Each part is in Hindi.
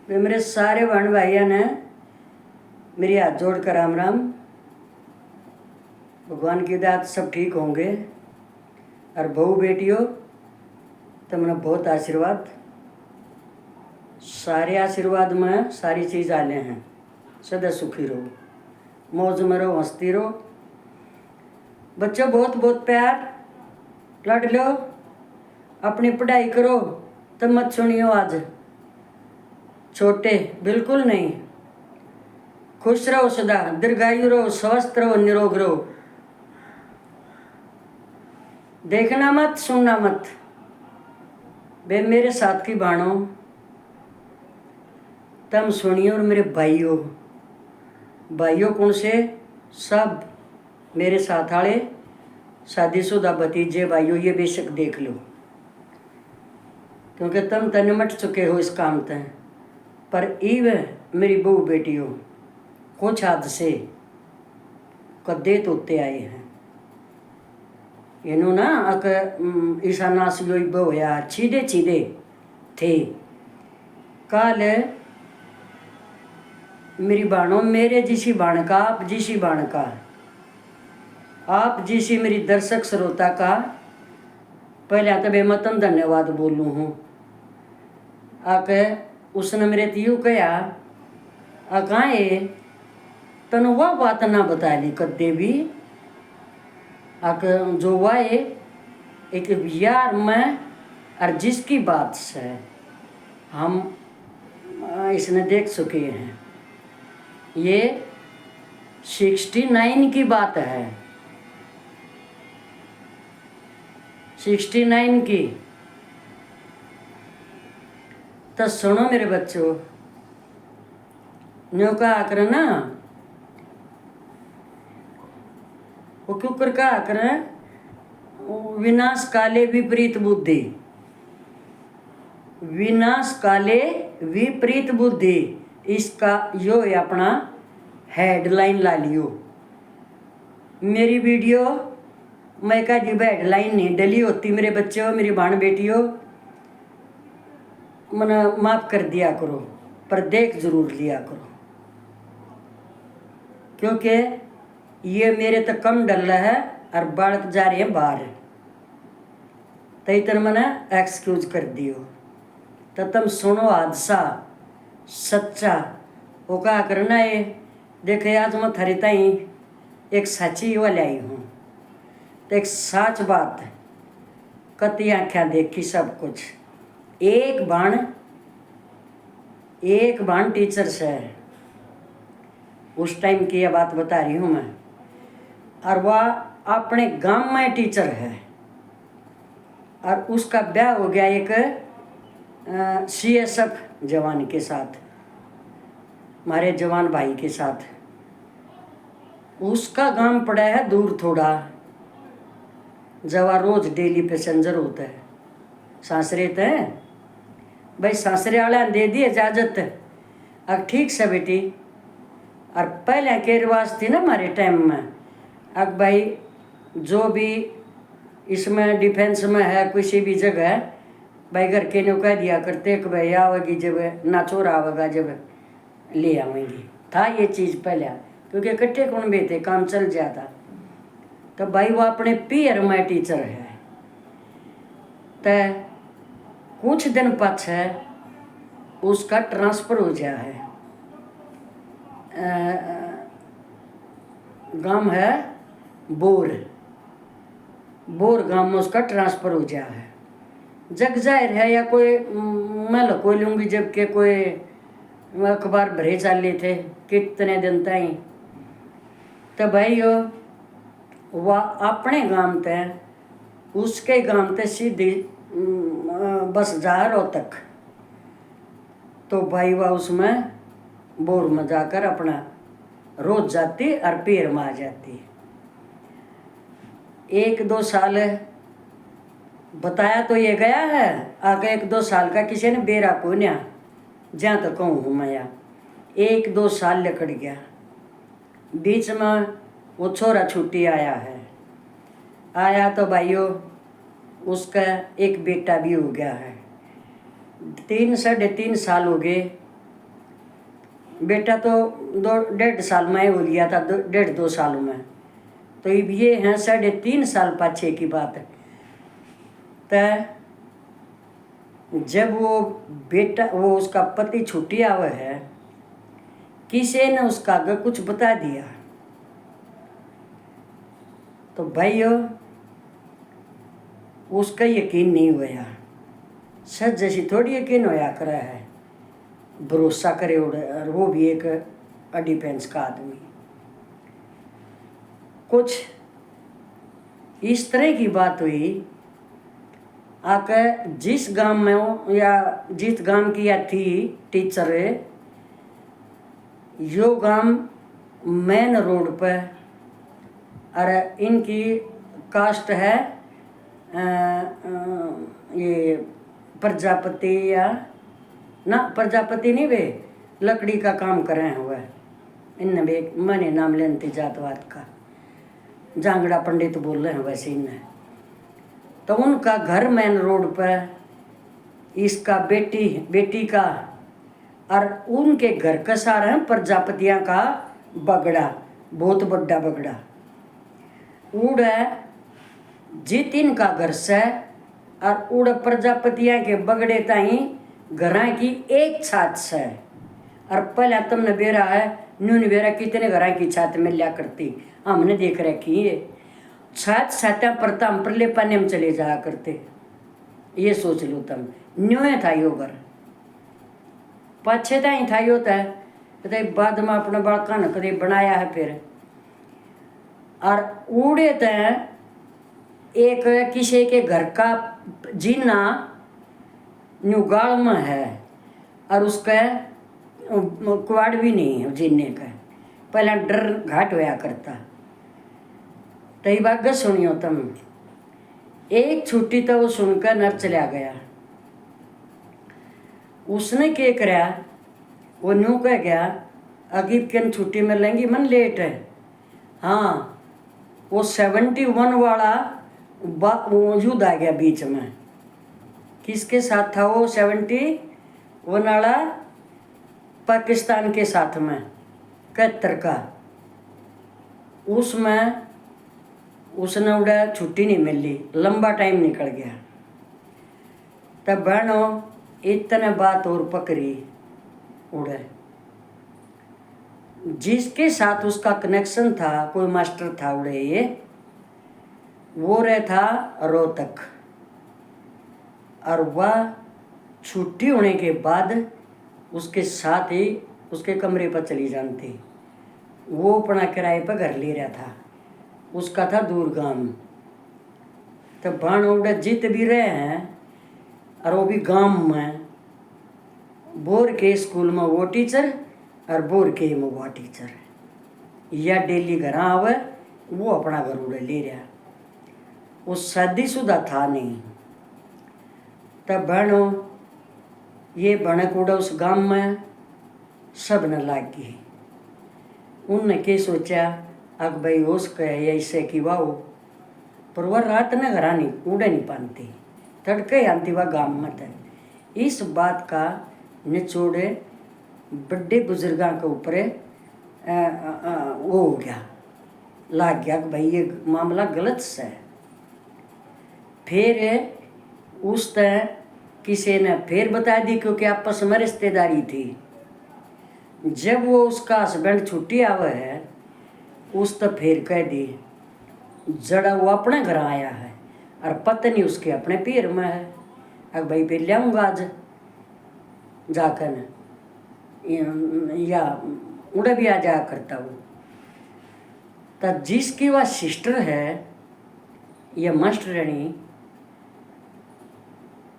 वे मेरे सारे बहन भाइयों ने मेरी हाथ जोड़ कर राम राम। भगवान की दात सब ठीक होंगे। और बहू बेटियों तुमने बहुत आशीर्वाद, सारे आशीर्वाद में सारी चीज़ आले हैं। सदा सुखी रहो, मौज में रहो, हंसती रहो। बच्चों बहुत बहुत प्यार लड़ लो, अपनी पढ़ाई करो। तब मत सुनियो आज छोटे, बिल्कुल नहीं। खुश रहो, सदा दीर्घायु रहो, स्वस्थ रहो, निरोग रहो। देखना मत, सुनना मत। वे मेरे साथ की बाणों तुम सुनियो। और मेरे भाइयों भाइयों कौन से सब मेरे साथ वाले शादीशुदा भतीजे भाइयों, ये बेशक देख लो, क्योंकि तुम तो निमट चुके हो इस काम तय। पर इव मेरी बहू बेटियों कुछ हादसे कदे तोते आए हैं। इन्हों ना अक ईसा नास यो होया चीदे चीदे थे। काल मेरी बाणों, मेरे जिसी बाण का, आप जिसी बाण का, आप जिसी मेरी दर्शक श्रोता का पहले तो बेमतन धन्यवाद बोलूँ हूँ। आके उसने मेरे तियू कहा अकाए तन वह बात ना बता ली कदे भी। आके जो वाए एक यार मैं और जिसकी बात से हम इसने देख चुके हैं। ये 69 की बात है, 69 की। तो सुनो मेरे बच्चों, न्यू का आकर ना वो कुकर का आकर विनाश काले विपरीत बुद्धि, विनाश काले विपरीत बुद्धि, इसका यो है अपना हेडलाइन ला लियो। मेरी वीडियो मैं का जी हेडलाइन नहीं डली होती मेरे बच्चों, मेरी बहन बेटियों, मना माफ कर दिया करो, पर देख जरूर लिया करो, क्योंकि ये मेरे तो कम डल है और बालक जा रहे हैं बाहर। तो इतना मैंने एक्सक्यूज कर दियो। तो तुम सुनो हादसा सच्चा वो क्या करना है। देखे आज मैं थारी ताई एक सच्ची वाले आई हूँ। तो एक सच बात कति आँखें देखी सब कुछ। एक बाण टीचर से उस टाइम की यह बात बता रही हूँ मैं। और वह अपने गांव में टीचर है और उसका ब्याह हो गया एक CSF जवान के साथ, हमारे जवान भाई के साथ। उसका गांव पड़ा है दूर थोड़ा, जवा रोज डेली पैसेंजर होता है। सासरे तो भाई सासरे वाले दे दी इजाज़त, अब ठीक से बेटी। और पहले के रिवाज थी ना हमारे टाइम में, अब भाई जो भी इसमें डिफेंस में है किसी भी जगह, भाई घर के नो कह दिया करते कि भाई आवेगी जब ना चोर आवेगा जब ले आवेंगी। था ये चीज़ पहले, क्योंकि इकट्ठे कौन भी थे, काम चल जाता। तो भाई वो अपने पीर में टीचर है। तो कुछ दिन पाछे उसका ट्रांसफ़र हो गया है। गांव है बोर गांव में उसका ट्रांसफ़र हो गया है। जग जाहिर है या कोई मैं लको लूँगी, जबकि कोई अखबार भरे चाले थे कितने दिन तई। तो भाई वह अपने गांव ते उसके गांव ते सीधी बस जा रो तक। तो भाई वह उसमें बोर में जाकर अपना रोज जाती और पेड़ में आ जाती। 1-2 साल बताया तो ये गया है, आगे 1-2 साल का किसी ने बेरा को ना जहाँ तक कहूँ हूँ मैं। 1-2 साल लकड़ गया, बीच में वो छोरा छुट्टी आया है। आया तो भाइयों उसका एक बेटा भी हो गया है। 3-3.5 साल हो गए बेटा तो 1.5 साल में हो लिया था, 1.5-2 सालों में। तो अब ये हैं 3.5 साल पाछे की बात है। तो जब वो बेटा, वो उसका पति छुट्टी आवे है, किसी ने उसका आगे कुछ बता दिया, तो भाइयों उसका यकीन नहीं हुआ। सच जैसी थोड़ी यकीन होया करे है, भरोसा करे उड़े, और वो भी एक डिफेंस का आदमी। कुछ इस तरह की बात हुई आके, जिस गांव में हो या जिस गांव की या थी टीचर, यो गांव मेन रोड पे, और इनकी कास्ट है ये प्रजापति, या ना प्रजापति नहीं, वे लकड़ी का काम कर रहे हैं। वह इनने भी मैंने नाम लेनती जातवाद का, जांगड़ा पंडित बोल रहे हैं वैसे इन्हें। तो उनका घर मेन रोड पर, इसका बेटी का, और उनके घर का सारा है प्रजापतियां का बगड़ा, बहुत बड़ा बगड़ा उड़ है जित इनका घर से, और उड़ प्रजापतियां के बगड़े ताई घर की एक छात से। और पहले तुमने बेरा है न्यून बेरा कितने घर की छात मिल लिया करती, हमने देख रखी ये छात छात्या पर हम परले पाने में चले जाया करते। ये सोच लो तुम, न्यू था यो घर, पाछे ही था यो तो बाद में अपने बालका ने कदे बनाया है फिर। और उड़े तो एक किसी के घर का जीना न्यूगाल में है, और उसका कुआड़ भी नहीं है जीने का, पहला डर घाट होया करता। तो ये बात सुनियो तुम, एक छुट्टी तो वो सुनकर नर चला गया। उसने क्या कराया, वो न्यू कह गया अगीब के छुट्टी में लेंगी मन लेट है। हाँ, वो 71 वाला युद्ध आ गया बीच में। किसके साथ था वो 71 वाला? पाकिस्तान के साथ में 71 का। उसमें उसने उड़ा छुट्टी नहीं मिली, लंबा टाइम निकल गया। तब बहनों इतने बात और पकड़ी उड़े, जिसके साथ उसका कनेक्शन था, कोई मास्टर था उड़े ये, वो रहा था रोहतक। और वह छुट्टी होने के बाद उसके साथ ही उसके कमरे पर चली जानती। वो अपना किराए पर घर ले रहा था, उसका था दूरगाम। तो बाण उड़े जीत भी रहे हैं, और वो भी गांव में, बोर के स्कूल में वो टीचर और बोर के में वो टीचर, या डेली घर आवे, वो अपना घर उड़े ले रहा। वो शादीशुदा था नहीं। तब बहनों ये भनक उड़ा उस गांव में सब न लाग गई। उनने क्या सोचा, अग भाई होश कहे ऐसे कि वाह, पर वह रात न घर नहीं उड़े नहीं पाती, तड़के आती वह गांव में थे। इस बात का निचोड़े बड़े बुजुर्गों के ऊपर वो हो गया, लाग गया कि भाई ये मामला गलत से। फिर उस तरह किसी ने फिर बता दी, क्योंकि आपस में रिश्तेदारी थी। जब वो उसका हस्बैंड छुट्टी आवे है, उस तो फिर कह दी जड़ा वो अपने घर आया है, और पत्नी उसके अपने पीर में है। अब भाई फिर लियाऊंगा आज जाकर, या उड़े भी आ जाया करता वो। तो जिसकी वह सिस्टर है, यह मास्टरानी,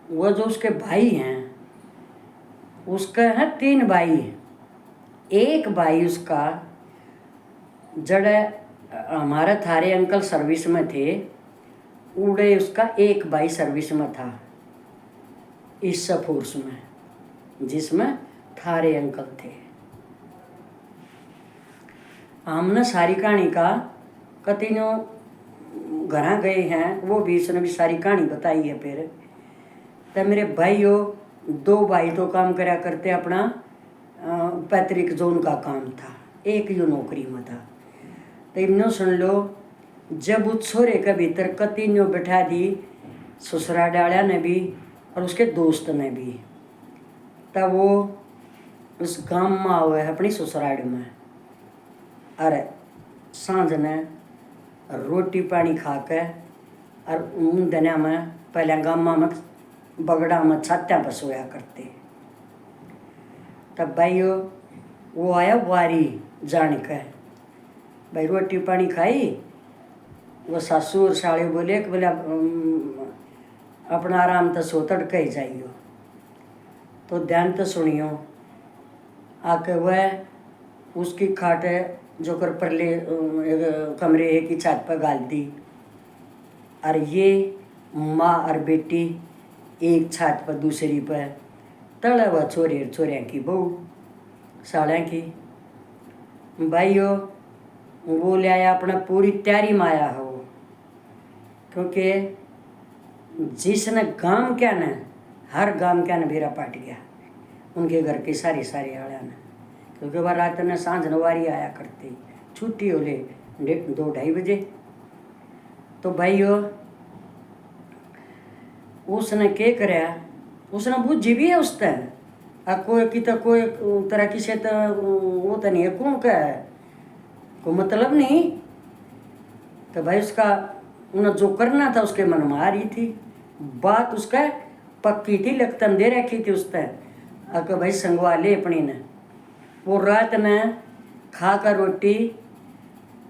वो जो उसके भाई हैं, उसका है 3 भाई। एक भाई उसका जड़े हमारे थारे अंकल सर्विस में थे, उड़े उसका एक भाई सर्विस में था इस फोर्स में, जिसमें थारे अंकल थे। हमने सारी कहानी का कतिनों घर गए हैं, वो भी इसने भी सारी कहानी बताई है। फिर तो मेरे भाइयों 2 भाई तो काम करा करते अपना पैतृक जो उनका काम था, एक यो नौकरी में था। तो इन्हों सुन लो, जब उस छोरे के भीतर कति न्यो बैठा दी ससुराल डालिया ने भी और उसके दोस्त ने भी, तब वो उस गांव में आवे है अपनी ससुराल में। अरे सांझ ने रोटी पानी खा के और उन दिनों में पहले गाँव में बगड़ा में छात्या पर सोया करते। तब भाई वो आया वारी जान के, भाई रोटी पानी खाई। वो सासू और साले बोले कि बोले अपना आराम तो सो तड़के ही जाइयो। तो ध्यान तो सुनियो, आके वह उसकी खाट जो कर परले कमरे एक ही छत पर गाल दी, और ये माँ और बेटी एक छत पर दूसरी पर तले व छोरिया की बहू साड़िया की। भाइयों वो ले आया अपना पूरी तैयारी में आया हो, क्योंकि जिसने गांव क्या न हर गांव क्या न बेरा पाट गया उनके घर की सारी आड़ा ने, क्योंकि वह रात ने सांझ नवारी आया करती, छुट्टी हो ले 2-2:30 बजे। तो भाइयों उसने क्या कराया, उसने बुझी भी है उस तरह कोई की तो कोई तरह की से तो वो तो नहीं है, कौन का है को मतलब नहीं। तो भाई उसका उन्हें जो करना था उसके मन में आ रही थी, बात उसका पक्की थी, लखतन दे रखी थी उस तरह। अगर भाई संगवा ले अपनी ने, वो रात ने खा कर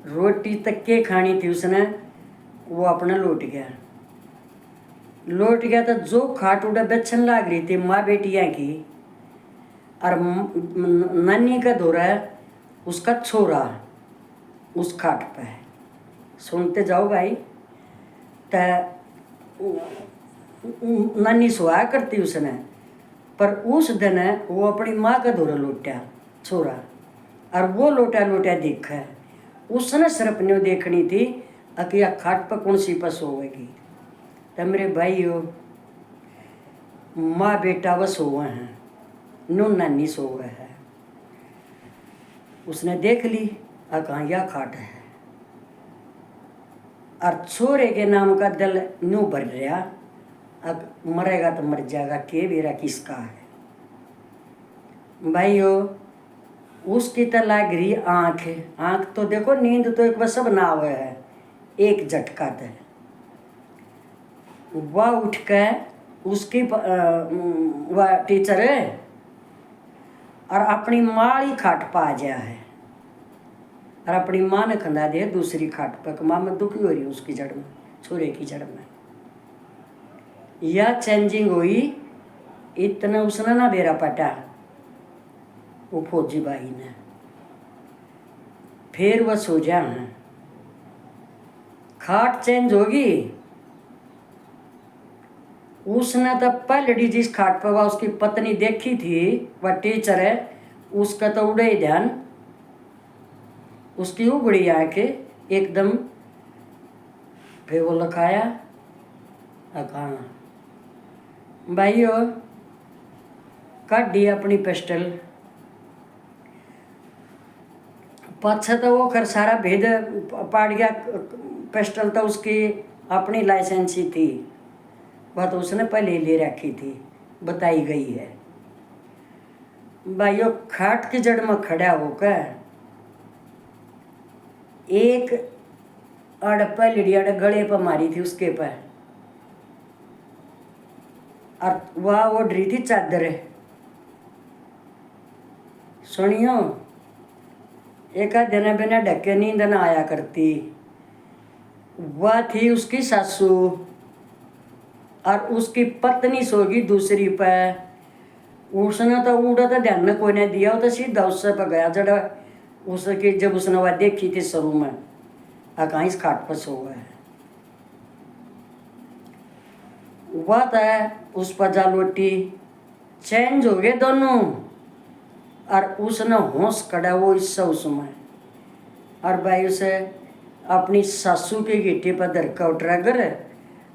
रोटी तक के खानी थी उसने, वो अपना लौट गया। तो जो खाट उड़ा बेचन लाग रही थी माँ बेटियाँ की, और नानी का धोरा उसका छोरा उस खाट पे। सुनते जाओ भाई। तो नानी सोया करती उसने, पर उस दिन वो अपनी माँ का धोरा लौटा छोरा, और वो लोटा देखा उसने सिर्फ न्यू देखनी थी कि यह खाट पर कौन सी पस होगी। तो मेरे भाइयों माँ बेटा वो सोए हैं, नो नानी सोए है। उसने देख ली कहाँ यह खाट है, और छोरे के नाम का दिल न्यू भर रहा, अब मरेगा तो मर जाएगा, के बेरा किसका है। भाइयों उसकी तो लग रही आँख तो देखो, नींद तो एक बार सब ना हुआ है, एक झटका था। वह उठ के उसकी वह टीचर है और अपनी माँ खाट पा जा है, और अपनी माँ ने खंदा दे दूसरी खाट पर। माँ में दुखी हो रही उसकी जड़ में, छोरे की जड़ में। यह चेंजिंग हुई, इतना उसने ना बेरा पटा वो फौजी भाई ने। फिर वह सो जा है, खाट चेंज होगी। उसने तो पहले जिस खाट पर वह उसकी पत्नी देखी थी, वह टीचर है, उसका तो उड़े ही ध्यान, उसकी उगड़ी आके एकदम। फिर वो लखाया कहाँ भाइयों काट दिया अपनी पिस्टल। पाछा तो वो कर सारा भेद पाट गया। पिस्टल तो उसकी अपनी लाइसेंसी थी, वह तो उसने पहले ले रखी थी, बताई गई है। भाइयों खाट की जड़ में खड़ा होकर एक अड़ पे लिड़िया गले पर मारी थी उसके पर, और वह ओढ़ रही थी चादर। सुनियो एक दिन बिना ढके नींद न आया करती। वह थी उसकी सासू, और उसकी पत्नी सोगी दूसरी पर। उसने तो उड़ा तो ध्यान न कोई ने दिया, वो तो सीधा उससे पर गया जड़ा उसकी। जब उसने वह देखी थी शुरू में कहाँ इस खाट पर सो है, वह तो उस पर जा लोटी। चेंज हो गए दोनों, और उसने होश कड़ा वो इससे उसमें। और भाई उसे अपनी सासू की गिट्टी पर धरका उठा कर,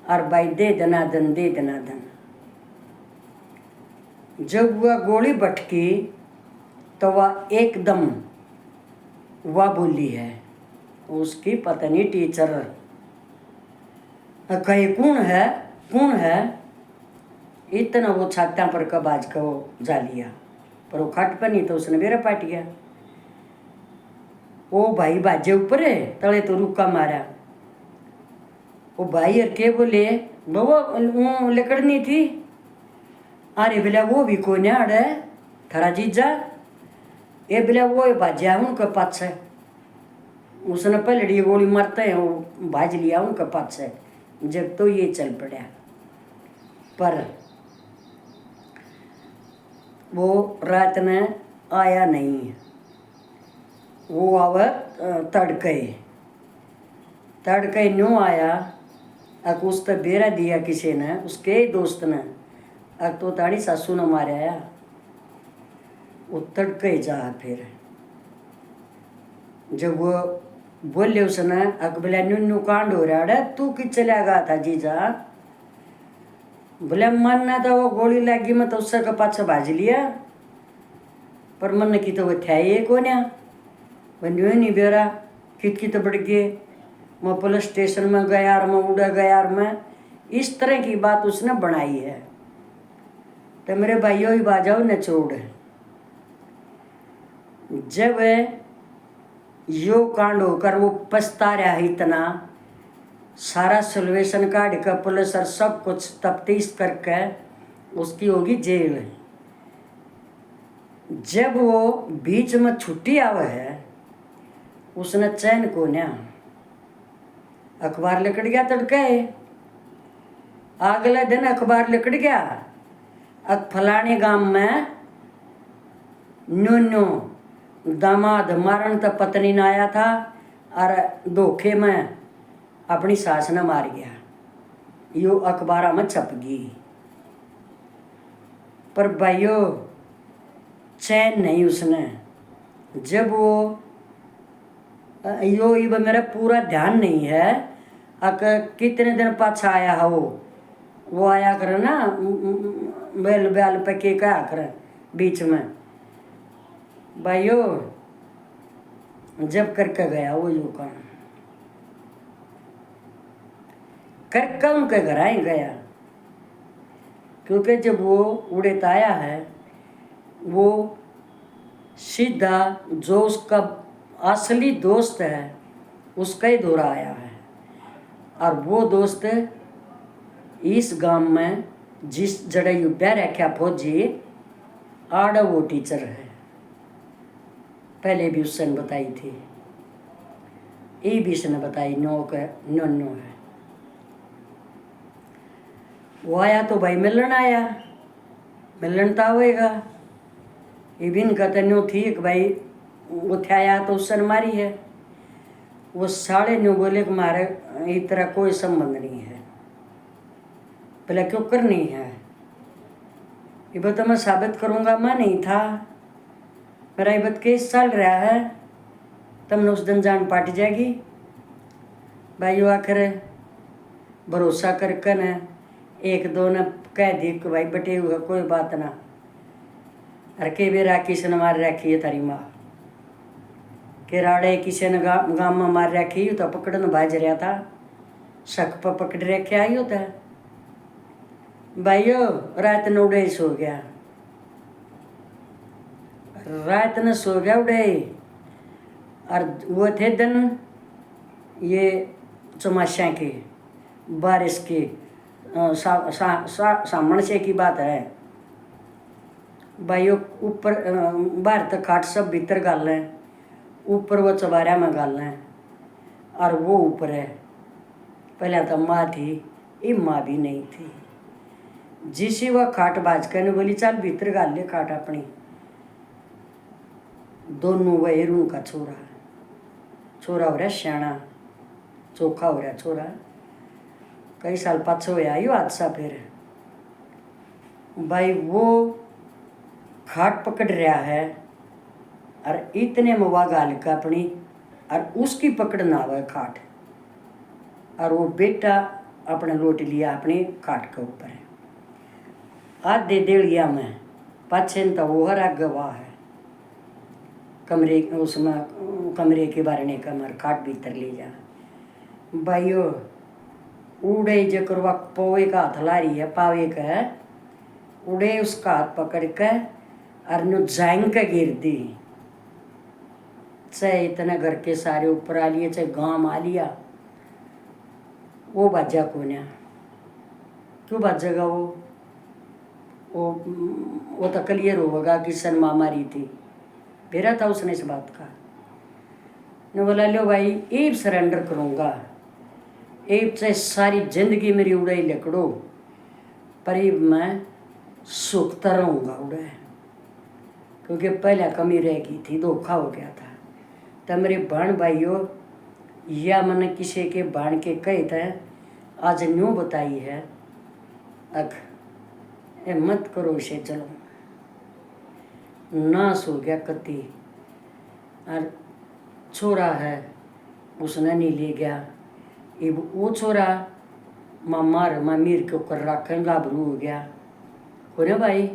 और भाई दे दनादन। जब वह गोली भटकी तो वह एकदम वह बोली है उसकी पत्नी टीचर कहे कौन है इतना वो छात्या पर कब आज का वो जा लिया पर वो खट पर नहीं तो उसने मेरा पाट गया। वो भाई बाजे ऊपर है तले तो रुका मारा। वो भाई और के बोले वो लकड़नी थी। अरे बोला वो भी कोने आड़े थारा जीजा ये बोला वो बाजा उनके पास है। उसने पलड़ी गोली मारते हैं वो भाज लिया उनके पास है। जब तो ये चल पड़ा पर वो रात में आया नहीं। वो आवे तड़के न्यू आया। अक उस तो बेरा दिया किसी ने उसके दोस्त ने अक तो ताड़ी सासू ने मारा। वो तड़के जा फिर जब वो बोले उसने अक बोला न्यू कांड हो रहा है तू कि चला गया था जीजा। बोले मन तो वो गोली लगी मैं तो उससे का पाछा भाज लिया पर मन की तो वो था ये कौन वो न्यू नहीं बेरा कित तो बढ़ गए। मैं पुलिस स्टेशन में गया और मैं उड़ा गया और मैं इस तरह की बात उसने बनाई है। तो मेरे भाइयों ही बाजाओ न छोड़ जब यो कांड होकर वो पछता रहा इतना सारा सोल्यूशन काट कर पुलिस और सब कुछ तफ्तीश करके उसकी होगी जेल। जब वो बीच में छुट्टी आवे है उसने चैन को ना अखबार लिकड़ गया तड़के। अगले दिन अखबार लिकड़ गया फलाने गांव में न्यू दामाद मारन तो पत्नी ने आया था और धोखे में अपनी सास ने मार गया। यो अखबार में छप गई पर भाइयों चैन नहीं उसने। जब वो यो ये मेरा पूरा ध्यान नहीं है अक कितने दिन पाछा आया है वो आया करे ना बैल बैल पे के क्या करे बीच में भाइयों जब करके गया वो यू काम करके उनके घर ही गया। क्योंकि जब वो उड़ेत आया है वो सीधा जो उसका असली दोस्त है उसका ही दौरा आया है। और वो दोस्त इस गांव में जिस जड़े युद्ध रखा फौजी आड़ा वो टीचर है। पहले भी उसने बताई थी ये भी उसने बताई नो है। वो आया तो भाई मिलन तो आवेगा ये भी इनका तो न्यू थी कि भाई वो थे आया तो उसने मारी है। वो साढ़े न्यू बोले कि मारे इस तरह कोई संबंध नहीं है। बोला क्यों करनी है ये बात मैं साबित करूँगा। मैं नहीं था मेरा ये बात केस चल रहा है तुमने उस दिन जान पाट जाएगी। भाई वो आखिर भरोसा करके न एक दो ने कह दी कि भाई बटे हुआ कोई बात ना अरे के बेरा किसी ने मार रखी है तारी माँ के राड़े किसी ने गाँव में मार रखी तो पकड़न भाज रहा था शक पर पकड़ रखे आई होता है। भाइयों रात ने उड़े सो गया रात ने सो गया उड़े और वो थे दिन ये चौमासा के बारिश के सामने से की बात है। भाइयों ऊपर बाहर तक खाट सब भीतर गाल है ऊपर वो चबारा में गाल है और वो ऊपर है। पहले तो माँ थी ये माँ भी नहीं थी। जिसे वह खाट बाज कर बोली चल भीतर गाल ले खाट अपनी। दोनों वही रू का छोरा हो रहा श्याणा चोखा हो रहा छोरा। कई साल पाछो होया यो हादसा फिर भाई वो खाट पकड़ रहा है और इतने में वह गाल का अपनी और उसकी पकड़ ना आवे खाट और वो बेटा अपने लोट लिया अपनी खाट के ऊपर है। आधे देड़िया में पाछे तो वो हर गवाह है कमरे उसमें कमरे के बारने का मार खाट भीतर ले जा भाइयों उड़े जो करवा पोवे का हाथ ला रही है पावे का उड़े उसका हाथ पकड़ कर और नु जांग का गिर दी चाहे इतना घर के सारे ऊपर आ लिए चाहे गांव आ लिया वो बाजा को ना क्यों बाजेगा वो तो क्लियर होगा कि सन महामारी थी बेरा था उसने इस बात का ने बोला लो भाई एक सरेंडर करूँगा एक चाहे सारी जिंदगी मेरी उड़ाई लकड़ो पर मैं सुखता रहूँगा उड़े क्योंकि पहले कमी रह गई थी धोखा हो गया था तो मेरे बहन भाइयों या मैंने किसी के बहन के कहे थे आज न्यू बताई है अख ए मत करो इसे चलो नाश हो गया कति और छोरा है उसने नहीं ले गया अब वो छोरा मामार मामीर के ऊपर रखें गाभरू हो गया हो ना भाई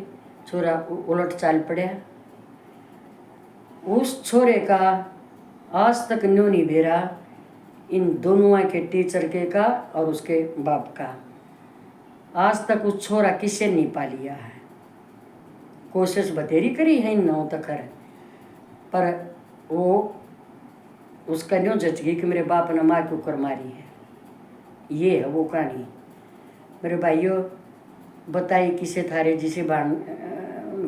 छोरा उलट चाल पड़ा उस छोरे का आज तक न्यू नहीं बेरा इन दोनों के टीचर के का और उसके बाप का आज तक उस छोरा किसे नहीं पा लिया है कोशिश बतेरी करी है इन नौ तक पर वो उसका न्यू जच गई कि मेरे बाप ने माँ के ऊपर मारी है ये है वो कहानी मेरे भाइयों बताई किसे थारे जिसे बाण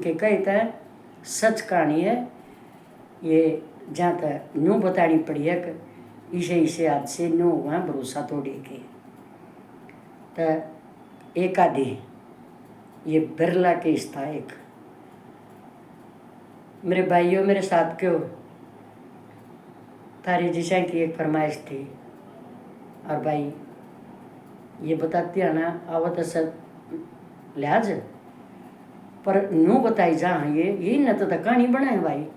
के कहता है सच कहानी है ये जहाँ तक न्यू बतानी पड़ी है कि इसे आज से न्यू वहाँ भरोसा तोड़े के तो एक आधे ये बिरला केस था एक मेरे भाइयों मेरे साथ क्यों थारी जिशा की एक फरमाइश थी और भाई ये बताती है ना आवत सब लिहाज पर न्यू बताई जा ये न तो कहानी बनाए भाई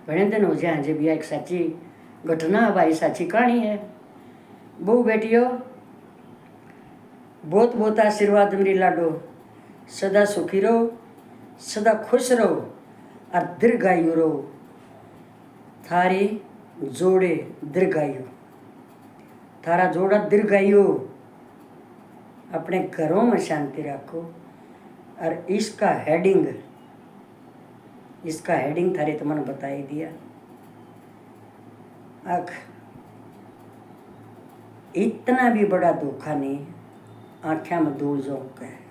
बड़े दिन हो जाए जब यह एक सच्ची घटना है भाई सच्ची कहानी है बहू बेटियों बहुत बहुत आशीर्वाद मेरी लाडो सदा सुखी रहो सदा खुश रहो और दीर्घायु रहो थारी जोड़े दीर्घायु थारा जोड़ा दीर्घायु अपने घरों में शांति रखो और इसका हेडिंग थारे तो मैंने बता ही दिया अख इतना भी बड़ा धोखा नहीं आँखें में धूल झोंक है